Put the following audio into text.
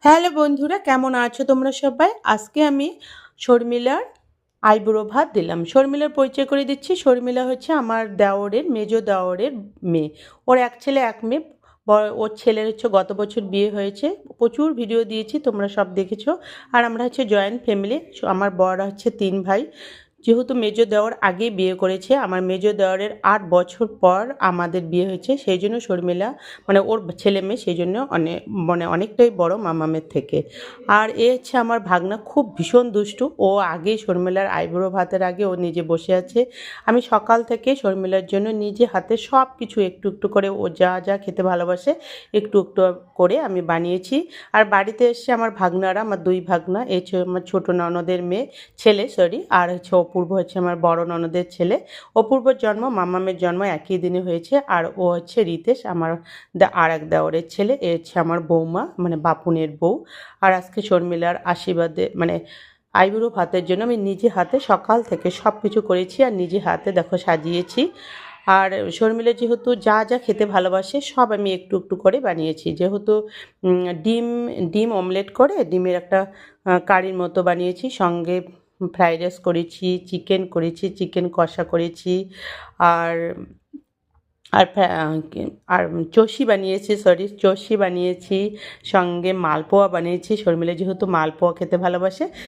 Hello বন্ধুরা, কেমন আছো তোমরা সবাই? আজকে আমি শর্মিলার আইবুড়ো ভাত দিলাম। শর্মিলার পরিচয় করে দিচ্ছি। শর্মিলা হচ্ছে আমার দেওরের, মেজ দেওরের মেয়ে। ওর এক ছেলে এক মেয়ে। ওর ছেলের হচ্ছে গত বছর বিয়ে হয়েছে। প্রচুর ভিডিও দিয়েছি, তোমরা সব দেখেছো। আর আমরা হচ্ছে জয়েন্ট ফ্যামিলি। আমার বড়রা হচ্ছে 3 ভাই। যেহেতু মেজ দেওর আগেই বিয়ে করেছে, আমার মেজ দেওরের 8 বছর পর আমাদের বিয়ে হয়েছে, সেই জন্য শর্মিলা মানে ওর ছেলে মেয়ে, সেই জন্য অনেকটাই বড় মামামের থেকে। আর এ হচ্ছে আমার ভাগনা, খুব ভীষণ দুষ্টু। ও আগেই শর্মিলার আইবুড়ো ভাতের আগে ও নিজে বসে আছে। আমি সকাল থেকে শর্মিলার জন্য নিজে হাতে সব কিছু একটু একটু করে, ও যা যা খেতে ভালোবাসে একটু একটু করে আমি বানিয়েছি। আর বাড়িতে এসে আমার ভাগনারা, আমার 2 ভাগনা, এই আমার ছোটো ননদের মেয়ে ছেলে, আর হচ্ছে অপূর্ব হচ্ছে আমার বড় ননদের ছেলে। অপূর্বর জন্ম, মামামের জন্ম একই দিনে হয়েছে। আর ও হচ্ছে রিতেশ, আমার আর এক দেওরের ছেলে। এ হচ্ছে আমার বৌমা, মানে বাপুনের বউ। আর আজকে শর্মিলার আশীর্বাদে আইবুড়ো ভাতের জন্য আমি নিজে হাতে সকাল থেকে সব কিছু করেছি, আর নিজে হাতে দেখো সাজিয়েছি। আর শর্মিলা যেহেতু যা যা খেতে ভালোবাসে সব আমি একটু একটু করে বানিয়েছি। যেহেতু ডিম ডিম অমলেট করে ডিমের একটা কারির মতো বানিয়েছি, সঙ্গে ফ্রাইড রাইস করেছি, চিকেন করেছি, চিকেন কষা করেছি। আর আর আর চষি বানিয়েছি, সঙ্গে মালপোয়া বানিয়েছি। শর্মিলা যেহেতু মালপোয়া খেতে ভালোবাসে,